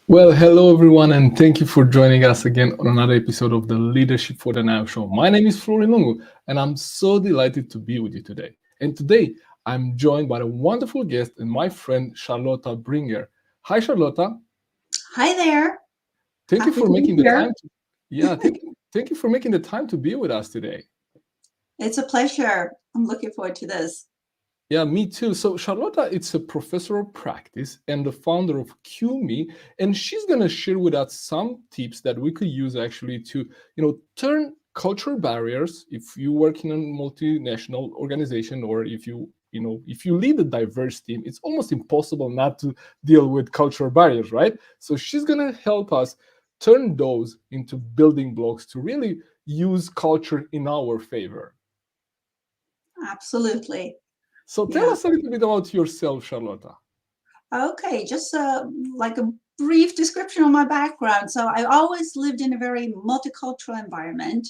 Well, hello everyone, and thank you for joining us again on another episode of the Leadership for the Now show. My name is Florian Lungu, and I'm so delighted to be with you today. And today, I'm joined by a wonderful guest and my friend Charlotta Brynger. Hi, Charlotta. Hi there. Thank you Happy for to be making the here. time. Thank you for making the time to be with us today. It's a pleasure. I'm looking forward to this. Yeah, me too. So Charlotta, it's a professor of practice and the founder of CueMe, and she's gonna share with us some tips that we could use actually to, turn cultural barriers. If you work in a multinational organization, or if you lead a diverse team, it's almost impossible not to deal with cultural barriers, right? So she's gonna help us turn those into building blocks to really use culture in our favor. Absolutely. So tell Yeah. us a little bit about yourself, Charlotta. Okay. Just like a brief description of my background. So I always lived in a very multicultural environment.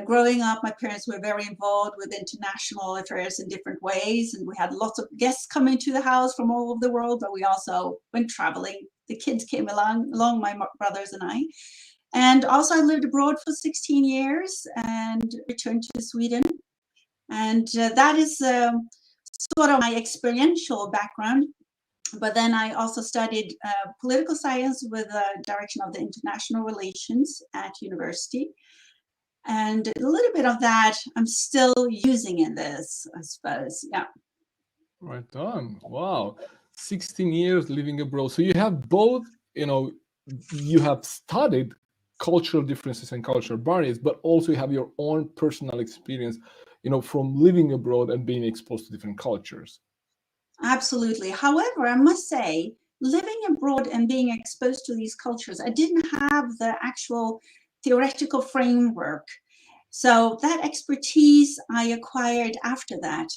Growing up, my parents were very involved with international affairs in different ways, and we had lots of guests coming to the house from all over the world. But we also went traveling. The kids came along my brothers and I. And also, I lived abroad for 16 years and returned to Sweden. And that is sort of my experiential background. But then I also studied political science with a direction of the international relations at university. And a little bit of that I'm still using in this, I suppose. Yeah. Right on. Wow. 16 years living abroad. So you have both, you have studied cultural differences and cultural barriers, but also you have your own personal experience, from living abroad and being exposed to different cultures. Absolutely. However, I must say, living abroad and being exposed to these cultures, I didn't have the actual theoretical framework. So that expertise I acquired after that,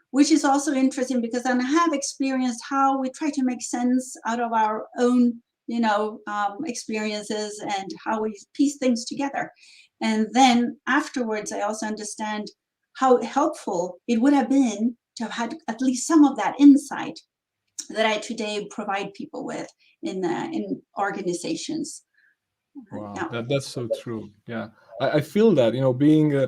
which is also interesting because then I have experienced how we try to make sense out of our own, experiences and how we piece things together. And then afterwards, I also understand how helpful it would have been to have had at least some of that insight that I today provide people with in organizations. Wow, Yeah. that's so true. Yeah, I feel that, being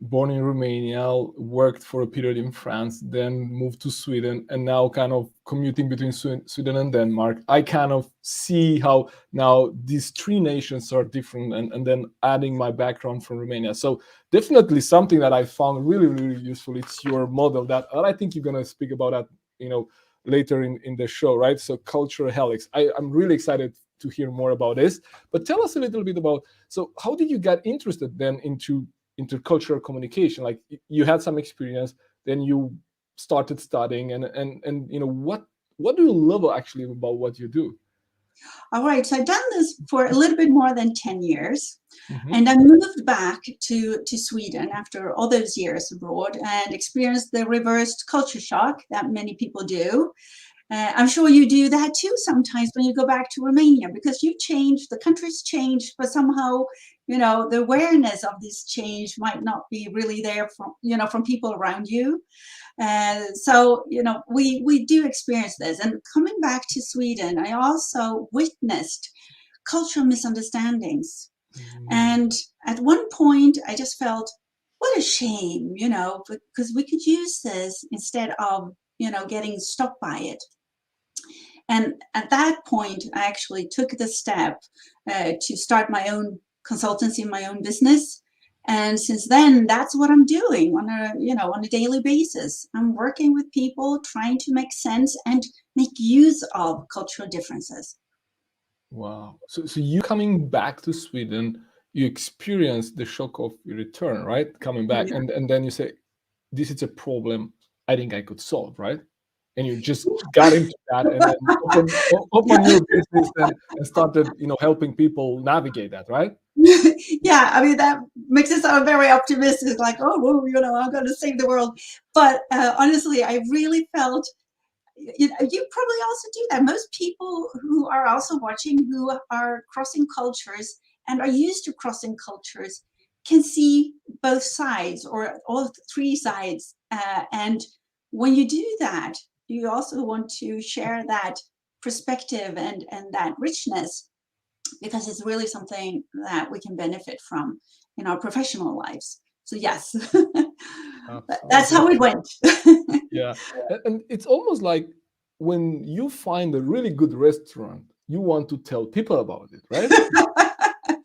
born in Romania, worked for a period in France, then moved to Sweden, and now kind of commuting between Sweden and Denmark. I kind of see how now these three nations are different, and then adding my background from Romania. So definitely something that I found really, really useful. It's your model that, and I think you're going to speak about that, later in the show, right? So cultural helix. I'm really excited to hear more about this. But tell us a little bit about, so how did you get interested then into intercultural communication? Like you had some experience, then you started studying, and what do you love actually about what you do? All right, so I've done this for a little bit more than 10 years. Mm-hmm. And I moved back to Sweden after all those years abroad and experienced the reversed culture shock that many people do. I'm sure you do that too sometimes when you go back to Romania because you changed, the country's changed, but somehow, the awareness of this change might not be really there from people around you. So, we do experience this. And coming back to Sweden, I also witnessed cultural misunderstandings. Mm-hmm. And at one point, I just felt, what a shame, because we could use this instead of, getting stuck by it. And at that point, I actually took the step to start my own consultancy, my own business. And since then, that's what I'm doing on a daily basis. I'm working with people, trying to make sense and make use of cultural differences. Wow. So you coming back to Sweden, you experienced the shock of your return, right? Coming back, Yeah. and then you say, this is a problem I think I could solve, right? And you just got into that, and then open your business, and started, helping people navigate that, right? Yeah, I mean, that makes it sound very optimistic, like, oh, well, I'm going to save the world. But honestly, I really felt, you probably also do that. Most people who are also watching, who are crossing cultures and are used to crossing cultures, can see both sides or all three sides. And when you do that, you also want to share that perspective and that richness, because it's really something that we can benefit from in our professional lives. So yes, that's how it went. Yeah, and it's almost like when you find a really good restaurant, you want to tell people about it, right?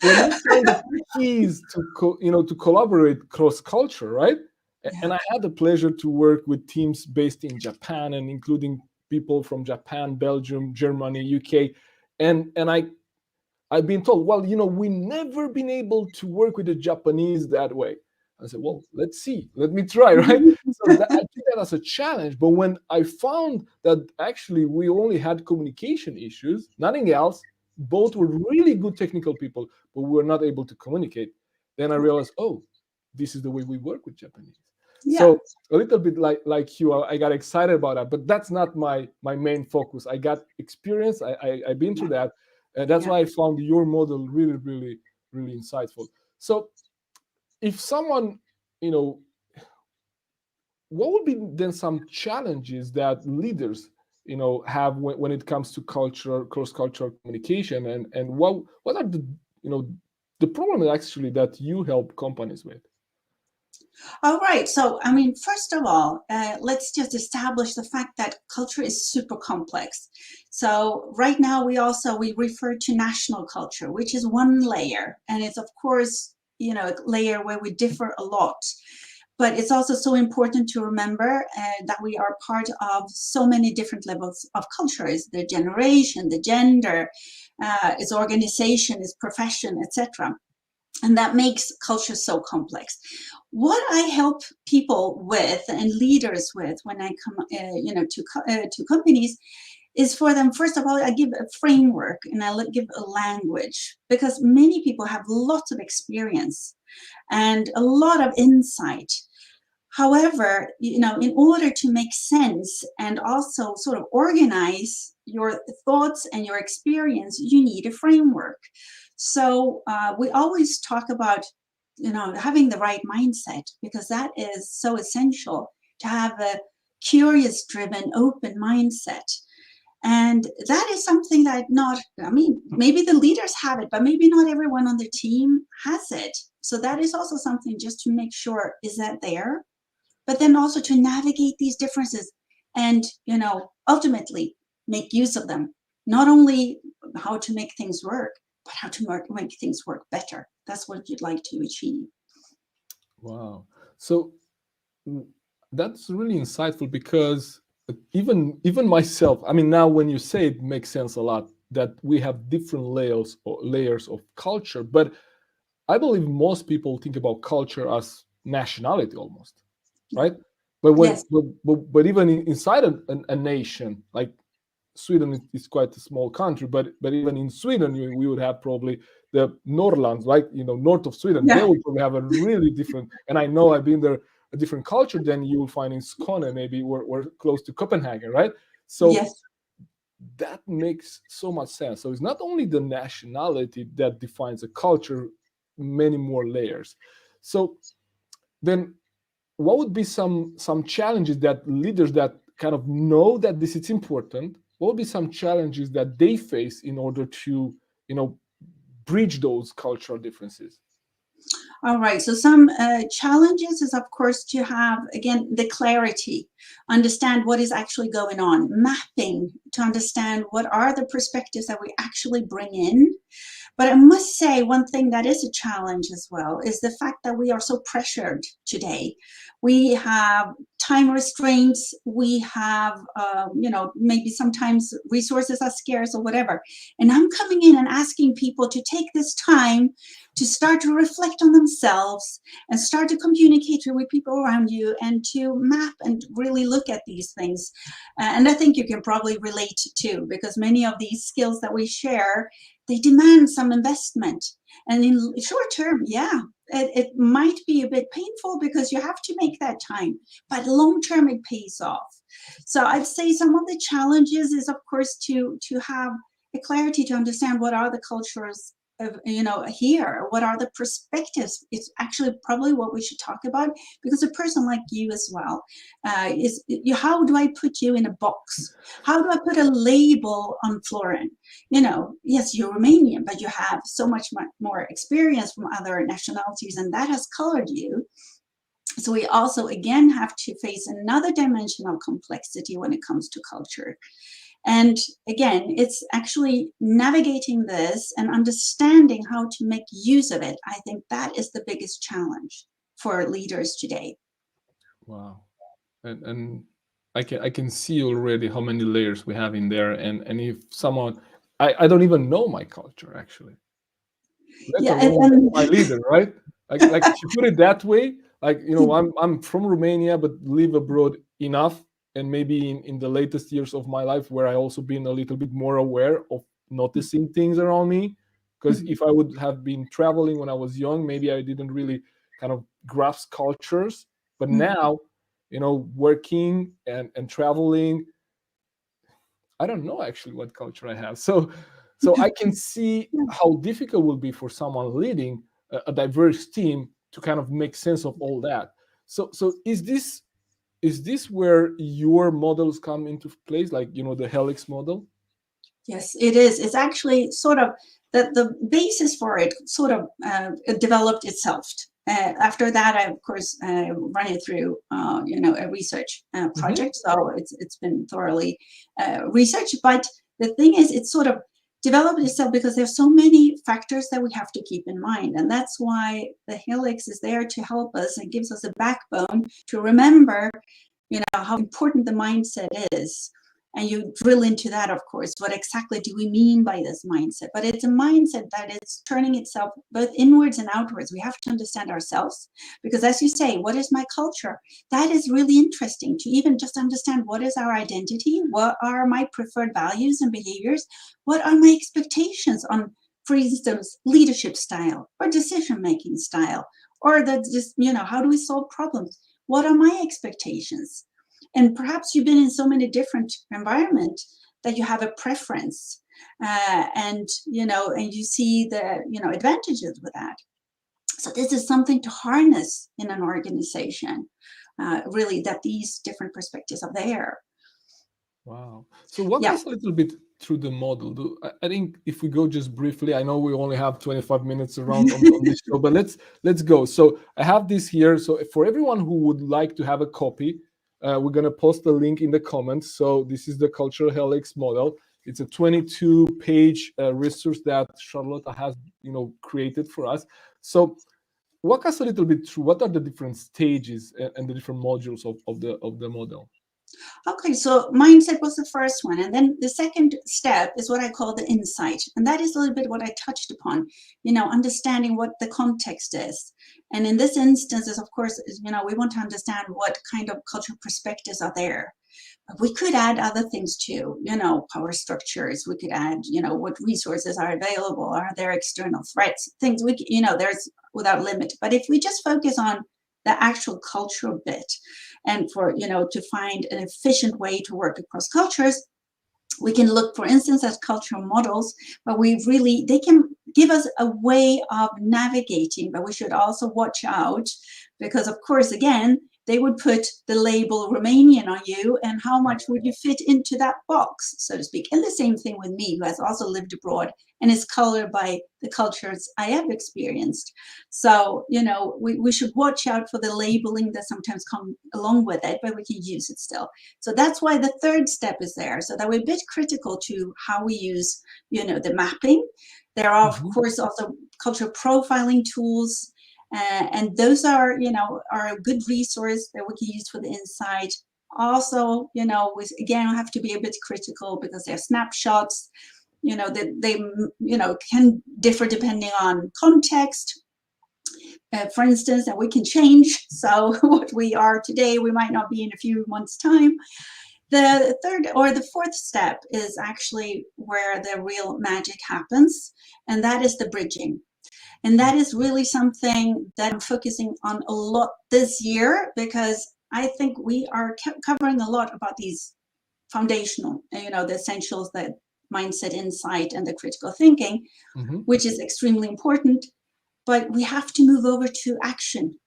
When you find the keys to to collaborate cross culture, right? Yeah. And I had the pleasure to work with teams based in Japan and including people from Japan, Belgium, Germany, UK, and I've been told, well, we never been able to work with the Japanese that way. I said, well, let's see, let me try, right? So I think that as a challenge. But when I found that actually we only had communication issues, nothing else, both were really good technical people, but we were not able to communicate. Then I realized, oh, this is the way we work with Japanese. Yeah. So a little bit like you, I got excited about that, but that's not my main focus. I got experience. I've been through that. That's why I found your model really, really, really insightful. So if someone, what would be then some challenges that leaders, have when it comes to cross-cultural communication, and what are the problems actually that you help companies with? All right. So, I mean, first of all, let's just establish the fact that culture is super complex. So right now we refer to national culture, which is one layer. And it's, of course, a layer where we differ a lot. But it's also so important to remember that we are part of so many different levels of culture. It's the generation, the gender, its organization, its profession, etc. And that makes culture so complex. What I help people with and leaders with when I come, to companies, is for them, first of all, I give a framework and I give a language, because many people have lots of experience and a lot of insight. However, in order to make sense and also sort of organize your thoughts and your experience, you need a framework. So we always talk about, having the right mindset, because that is so essential to have a curious, driven, open mindset. And that is something that maybe the leaders have it, but maybe not everyone on the team has it. So that is also something just to make sure, is that there? But then also to navigate these differences and, ultimately make use of them. Not only how to make things work, but how to make things work better. That's what you'd like to achieve. Wow. So that's really insightful, because even myself, now when you say it, makes sense a lot that we have different layers of culture. But I believe most people think about culture as nationality almost, right? But Yes. but even inside a nation, like Sweden is quite a small country, but even in Sweden, we would have probably the Norrlands, right? North of Sweden, they would probably have a really different, and I know I've been there, a different culture than you will find in Skåne, maybe we're close to Copenhagen, right? So that makes so much sense. So it's not only the nationality that defines a culture, many more layers. So then what would be some challenges that leaders that kind of know that this is important, what would be some challenges that they face in order to, bridge those cultural differences? All right. So some challenges is, of course, to have, again, the clarity, understand what is actually going on, mapping to understand what are the perspectives that we actually bring in. But I must say, one thing that is a challenge as well is the fact that we are so pressured today. We have time restraints. We have, maybe sometimes resources are scarce or whatever. And I'm coming in and asking people to take this time to start to reflect on themselves and start to communicate with people around you and to map and really look at these things. And I think you can probably relate to, because many of these skills that we share, they demand some investment. And in short term, it might be a bit painful because you have to make that time, but long term it pays off. So I'd say some of the challenges is, of course, to have a clarity to understand what are the cultures here? What are the perspectives? It's actually probably what we should talk about, because a person like you as well, how do I put you in a box? How do I put a label on Florin? Yes, you're Romanian, but you have so much more experience from other nationalities, and that has colored you. So we also, again, have to face another dimension of complexity when it comes to culture. And again, it's actually navigating this and understanding how to make use of it. I think that is the biggest challenge for leaders today. Wow. And I can see already how many layers we have in there. And if someone, I don't even know my culture, actually. Let alone my leader, right? Like to put it that way, like, I'm from Romania, but live abroad enough, and maybe in the latest years of my life, where I also been a little bit more aware of noticing things around me. Because if I would have been traveling when I was young, maybe I didn't really kind of grasp cultures. But now, working and traveling, I don't know actually what culture I have. So I can see how difficult it will be for someone leading a diverse team to kind of make sense of all that. So is this where your models come into place, like, the Helix model? Yes, it is. It's actually sort of the basis for it sort of developed itself. After that, I, of course, run it through, a research project. So it's been thoroughly researched. But the thing is, it's sort of developed itself because there's so many factors that we have to keep in mind. And that's why the Helix is there to help us and gives us a backbone to remember, how important the mindset is. And you drill into that, of course. What exactly do we mean by this mindset? But it's a mindset that is turning itself both inwards and outwards. We have to understand ourselves, because as you say, what is my culture? That is really interesting to even just understand what is our identity? What are my preferred values and behaviors? What are my expectations on, for instance, leadership style or decision-making style? Or how do we solve problems? What are my expectations? And perhaps you've been in so many different environments that you have a preference, and you see the advantages with that. So this is something to harness in an organization, really, that these different perspectives are there. Wow. So walk us a little bit through the model. I think if we go just briefly, I know we only have 25 minutes around on this show, but let's go. So I have this here. So for everyone who would like to have a copy, we're going to post a link in the comments. So this is the Cultural Helix model. It's a 22-page resource that Charlotta has, created for us. So walk us a little bit through what are the different stages and the different modules of the model. Okay, so mindset was the first one. And then the second step is what I call the insight. And that is a little bit what I touched upon, understanding what the context is. And in this instance, is of course, we want to understand what kind of cultural perspectives are there. But we could add other things too, power structures. We could add, what resources are available. Are there external threats? Things there's without limit. But if we just focus on the actual cultural bit, and for, to find an efficient way to work across cultures, we can look, for instance, at cultural models, but they can give us a way of navigating, but we should also watch out because, of course, again, they would put the label Romanian on you, and how much would you fit into that box, so to speak? And the same thing with me, who has also lived abroad and is colored by the cultures I have experienced. So, we should watch out for the labeling that sometimes come along with it, but we can use it still. So that's why the third step is there, so that we're a bit critical to how we use, the mapping. There are, of course, also cultural profiling tools. And those are a good resource that we can use for the insight. Also, we again have to be a bit critical because they're snapshots, that they can differ depending on context. For instance, and we can change. So what we are today, we might not be in a few months' time. The third or the fourth step is actually where the real magic happens, and that is the bridging. And that is really something that I'm focusing on a lot this year, because I think we are covering a lot about these foundational, the essentials that mindset, insight, and the critical thinking, which is extremely important. But we have to move over to action,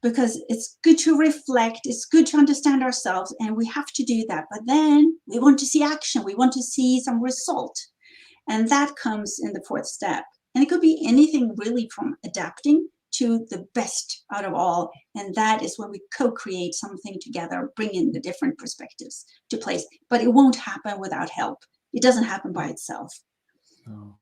because it's good to reflect, it's good to understand ourselves, and we have to do that. But then we want to see action, we want to see some result. And that comes in the fourth step. And it could be anything really, from adapting to the best out of all. And that is when we co-create something together, bring in the different perspectives to place. But it won't happen without help. It doesn't happen by itself. Oh.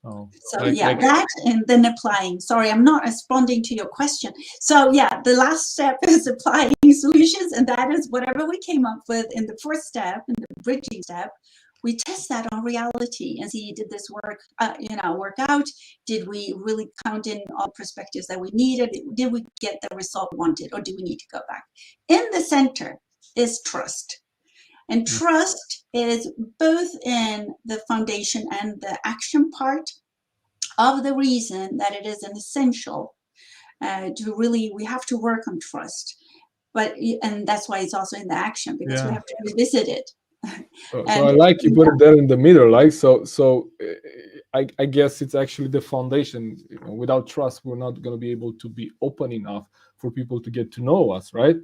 Oh. So that, and then applying. Sorry, I'm not responding to your question. So yeah, the last step is applying solutions, and that is whatever we came up with in the fourth step, in the bridging step. We test that on reality and see, did this work, work out? Did we really count in all perspectives that we needed? Did we get the result we wanted, or do we need to go back? In the center is trust. And trust is both in the foundation and the action part of the reason that it is an essential to really, we have to work on trust. And that's why it's also in the action, because we have to revisit it. So I like you put it there in the middle, like, so I guess it's actually the foundation. Without trust, we're not going to be able to be open enough for people to get to know us, right?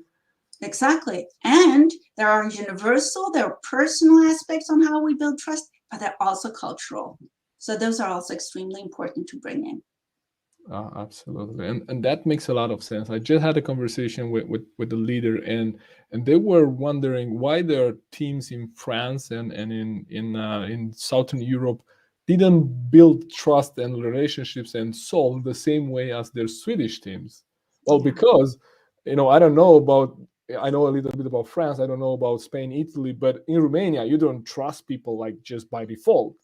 Exactly. And there are universal, there are personal aspects on how we build trust, but they're also cultural. So those are also extremely important to bring in. Absolutely. And that makes a lot of sense. I just had a conversation with the leader, and they were wondering why their teams in France and in Southern Europe didn't build trust and relationships and solve the same way as their Swedish teams. Well, because, I don't know about, I know a little bit about France, I don't know about Spain, Italy, but in Romania, you don't trust people like just by default.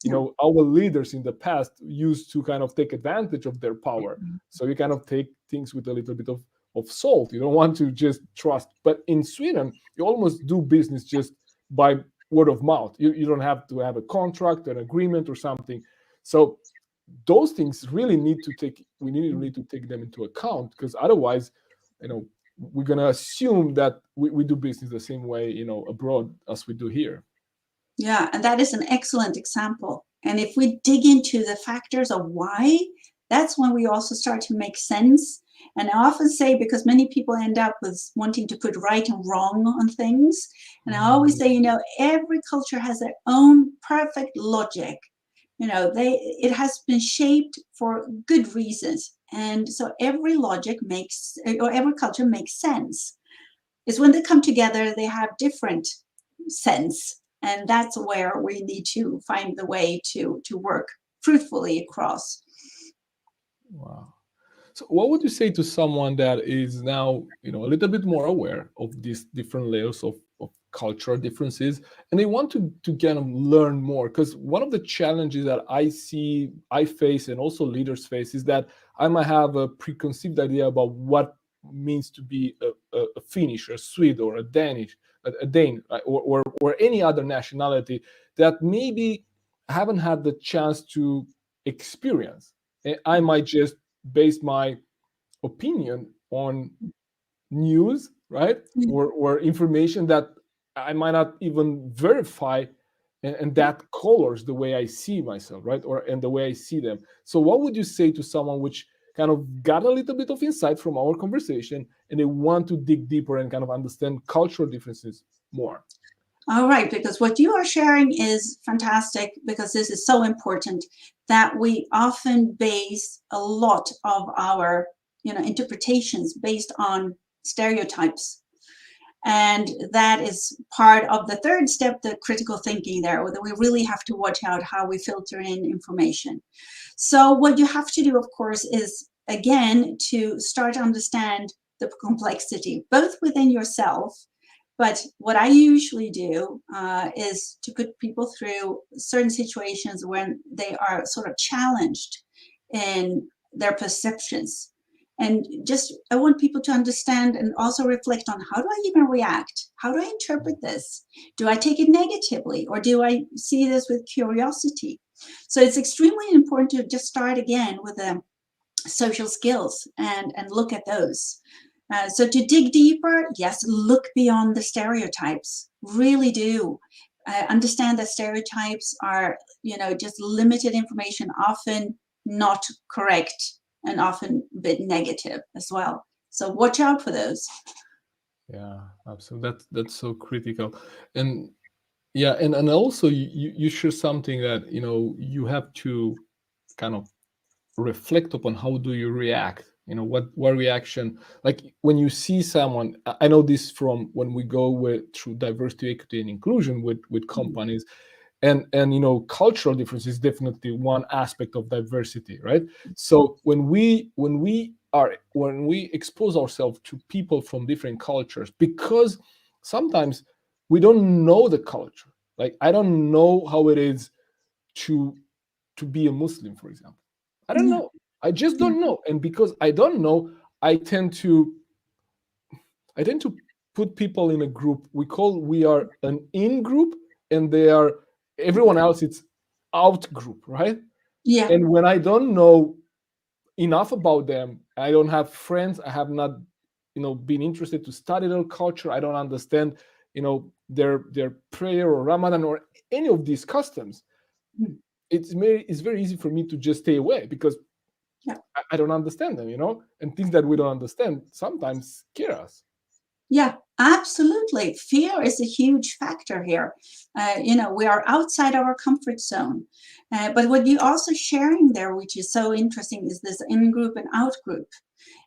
Our leaders in the past used to kind of take advantage of their power. So you kind of take things with a little bit of salt. You don't want to just trust. But in Sweden, you almost do business just by word of mouth. You don't have to have a contract, an agreement or something. So those things really need to take them into account, because otherwise, we're going to assume that we do business the same way, abroad as we do here. Yeah, and that is an excellent example. And if we dig into the factors of why, that's when we also start to make sense. And I often say, because many people end up with wanting to put right and wrong on things. And I always say, every culture has their own perfect logic. It has been shaped for good reasons. And so every culture makes sense. It's when they come together, they have different sense. And that's where we need to find the way to work fruitfully across. Wow. So what would you say to someone that is now, a little bit more aware of these different layers of cultural differences, and they want to kind of learn more? Because one of the challenges that I face, and also leaders face, is that I might have a preconceived idea about what means to be a Finnish, or a Swede, or a Danish, a Dane, or any other nationality that maybe haven't had the chance to experience. And I might just base my opinion on news, right? Or information that I might not even verify, and that colors the way I see myself, right? And the way I see them. So what would you say to someone which kind of got a little bit of insight from our conversation, and they want to dig deeper and kind of understand cultural differences more? All right, because what you are sharing is fantastic, because this is so important, that we often base a lot of our interpretations based on stereotypes. And that is part of the third step, the critical thinking there, that we really have to watch out how we filter in information. So what you have to do, of course, is, again, to start to understand the complexity, both within yourself. But what I usually do is to put people through certain situations when they are sort of challenged in their perceptions. And I want people to understand and also reflect on, how do I even react? How do I interpret this? Do I take it negatively, or do I see this with curiosity? So it's extremely important to just start again with the social skills and look at those. So to dig deeper, yes, look beyond the stereotypes. Really do. understand that stereotypes are, just limited information, often not correct, and often a bit negative as well. So watch out for those. Yeah, absolutely. That's so critical. And yeah, and also you share something that you have to kind of reflect upon. How do you react? What reaction, like when you see someone. I know this from when we go through diversity, equity, and inclusion with companies, and cultural difference is definitely one aspect of diversity, right? So when we expose ourselves to people from different cultures, because sometimes we don't know the culture. Like, I don't know how it is to be a Muslim, for example. I don't know. I just don't know. And because I don't know, I tend to put people in a group. We are an in group, and everyone else, it's out group, right? Yeah. And when I don't know enough about them, I don't have friends, I have not been interested to study their culture, I don't understand their prayer or Ramadan or any of these customs, it's very easy for me to just stay away, because I don't understand them, and things that we don't understand sometimes scare us. Yeah, absolutely. Fear is a huge factor here. We are outside our comfort zone. But what you're also sharing there, which is so interesting, is this in-group and out-group.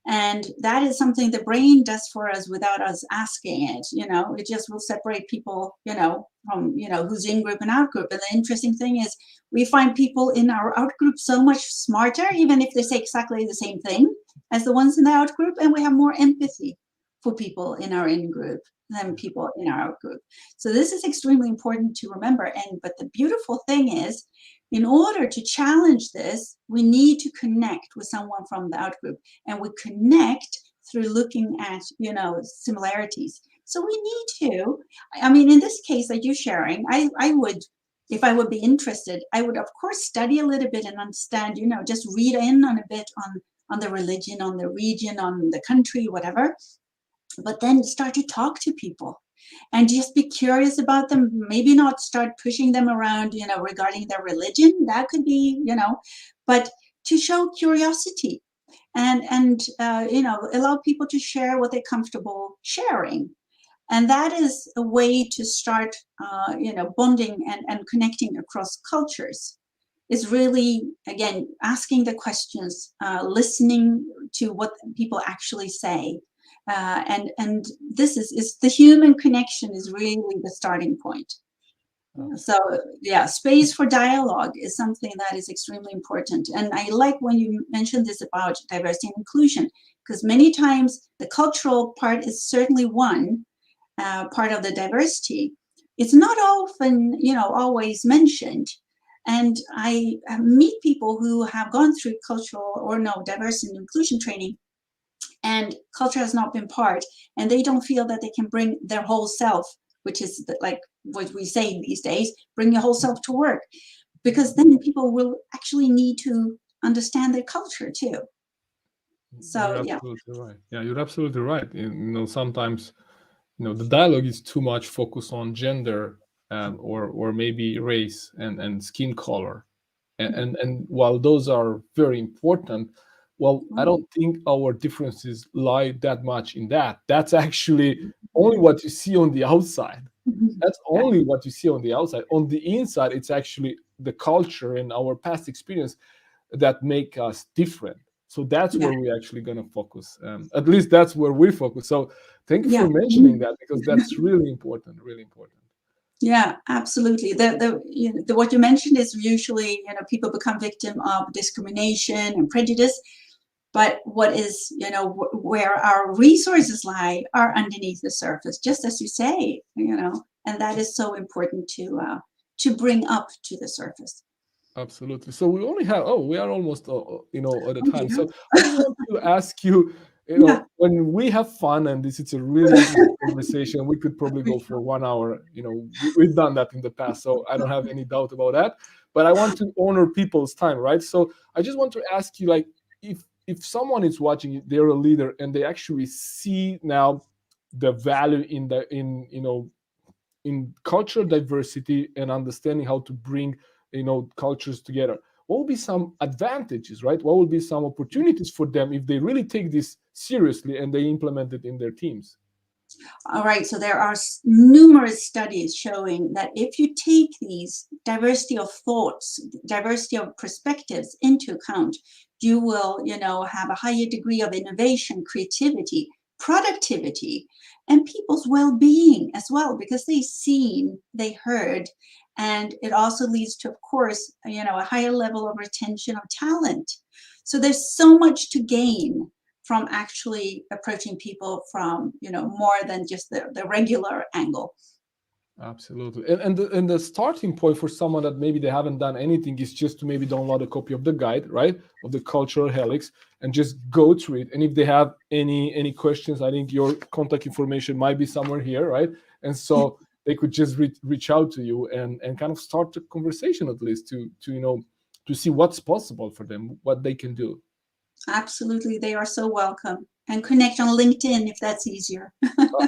And that is something the brain does for us without us asking it. It just will separate people, from, who's in-group and out-group. And the interesting thing is we find people in our out-group so much smarter, even if they say exactly the same thing as the ones in the out-group, and we have more empathy for people in our in-group than people in our out-group. So this is extremely important to remember. But the beautiful thing is, in order to challenge this, we need to connect with someone from the out-group, and we connect through looking at, similarities. So we need to, in this case that you're sharing, I would, if I would be interested, I would of course study a little bit and understand, just read in on a bit on the religion, on the region, on the country, whatever. But then start to talk to people and just be curious about them. Maybe not start pushing them around, regarding their religion. That could be, but to show curiosity and allow people to share what they're comfortable sharing. And that is a way to start, bonding and connecting across cultures. Is really, again, asking the questions, listening to what people actually say. And this is the human connection is really the starting point. So yeah, space for dialogue is something that is extremely important. And I like when you mentioned this about diversity and inclusion, because many times the cultural part is certainly one part of the diversity. It's not often, always mentioned. And I meet people who have gone through cultural or diversity and inclusion training, and culture has not been part, and they don't feel that they can bring their whole self, which is like what we say these days, bring your whole self to work, because then people will actually need to understand their culture too. So you're absolutely right. Yeah, you're absolutely right. Sometimes the dialogue is too much focused on gender, or maybe race and skin color, and while those are very important, well, I don't think our differences lie that much in that. That's actually only what you see on the outside. That's only what you see on the outside. On the inside, it's actually the culture and our past experience that make us different. So that's where we're actually going to focus. At least that's where we focus. So thank you for mentioning that, because that's really important, really important. Yeah, absolutely. What you mentioned is usually, people become victim of discrimination and prejudice. But what is, where our resources lie are underneath the surface, just as you say, and that is so important to bring up to the surface. Absolutely. So we only have, we are almost, at the time. So I just want to ask you, when we have fun, and this is a really good conversation, we could probably go for 1 hour. We've done that in the past, so I don't have any doubt about that. But I want to honor people's time, right? So I just want to ask you, like, if someone is watching, they're a leader, and they actually see now the value in in cultural diversity and understanding how to bring, cultures together, what will be some advantages, right? What will be some opportunities for them if they really take this seriously and they implement it in their teams? All right, so there are numerous studies showing that if you take these diversity of thoughts, diversity of perspectives into account, you will, have a higher degree of innovation, creativity, productivity, and people's well-being as well, because they've seen, they heard, and it also leads to, of course, a higher level of retention of talent. So there's so much to gain from actually approaching people from, more than just the regular angle. Absolutely. And the starting point for someone that maybe they haven't done anything is just to maybe download a copy of the guide, right, of the cultural helix, and just go through it. And if they have any questions, I think your contact information might be somewhere here, right? And so they could just reach out to you and kind of start the conversation, at least to see what's possible for them, what they can do. Absolutely, they are so welcome. And connect on LinkedIn if that's easier.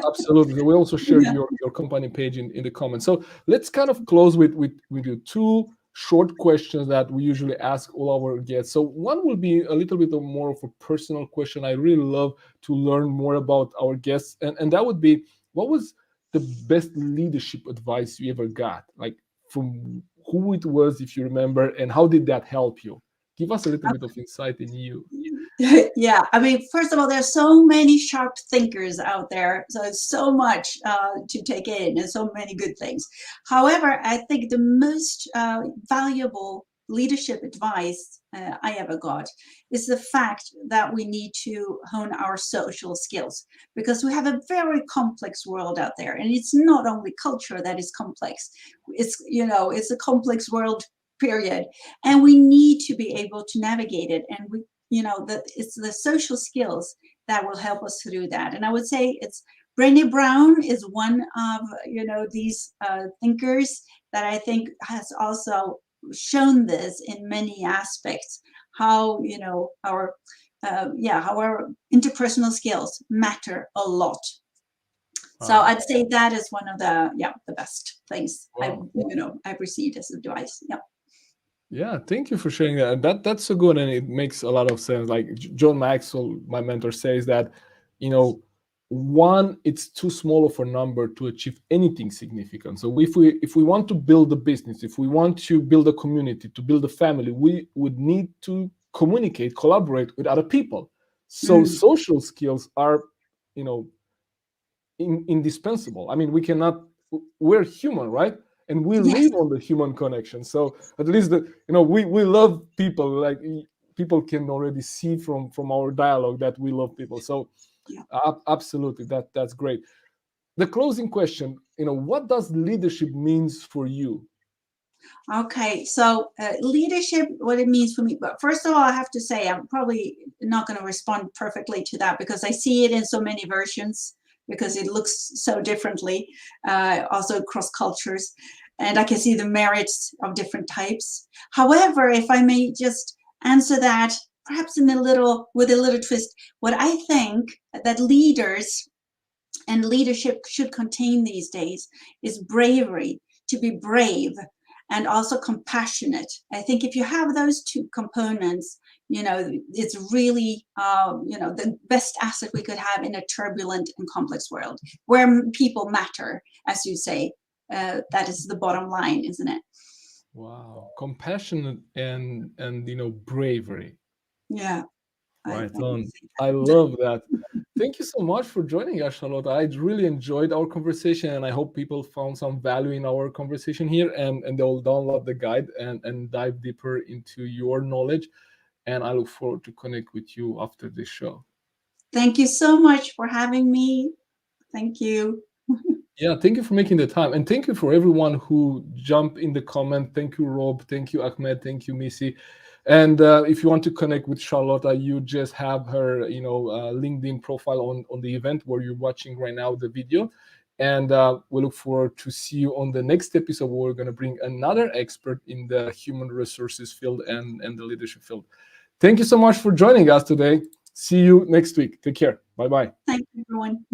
Absolutely. We also shared your company page in the comments. So let's kind of close with you two short questions that we usually ask all our guests. So one will be a little bit more of a personal question. I really love to learn more about our guests. And that would be, what was the best leadership advice you ever got? Like, from who it was, if you remember, and how did that help you? Give us a little bit of insight in you. Yeah, I mean, first of all, there's so many sharp thinkers out there, so it's so much to take in and so many good things. However, I think the most valuable leadership advice I ever got is the fact that we need to hone our social skills, because we have a very complex world out there, and it's not only culture that is complex. It's a complex world, period, and we need to be able to navigate it, and that it's the social skills that will help us through that. And I would say it's Brené Brown is one of these thinkers that I think has also shown this in many aspects, how our interpersonal skills matter a lot. So I'd say that is one of the best things I've received as advice. Yeah. Yeah, thank you for sharing that. That's so good, and it makes a lot of sense. Like John Maxwell, my mentor, says that, one, it's too small of a number to achieve anything significant. So if we want to build a business, if we want to build a community, to build a family, we would need to communicate, collaborate with other people. So social skills are, indispensable. I mean, we're human, right? And we live on the human connection. So at least we love people. Like, people can already see from our dialogue that we love people. So absolutely, that's great. The closing question, what does leadership means for you? Okay, so leadership, what it means for me. But first of all, I have to say, I'm probably not going to respond perfectly to that, because I see it in so many versions, because it looks so differently, also across cultures. And I can see the merits of different types. However, if I may just answer that perhaps with a little twist, what I think that leaders and leadership should contain these days is bravery, to be brave, and also compassionate. I think if you have those two components, it's really, the best asset we could have in a turbulent and complex world where people matter, as you say. That is the bottom line, isn't it? Wow, compassionate and bravery. Yeah. Right on. I love that. Thank you so much for joining us, Charlotta. I really enjoyed our conversation, and I hope people found some value in our conversation here, and they'll download the guide and dive deeper into your knowledge. And I look forward to connect with you after this show. Thank you so much for having me. Thank you. Yeah, thank you for making the time, and thank you for everyone who jumped in the comment. Thank you, Rob. Thank you, Ahmed. Thank you, Missy. And if you want to connect with Charlotta, you just have her, LinkedIn profile on the event where you're watching right now the video. And we look forward to see you on the next episode, where we're going to bring another expert in the human resources field and the leadership field. Thank you so much for joining us today. See you next week. Take care. Bye-bye. Thank you, everyone.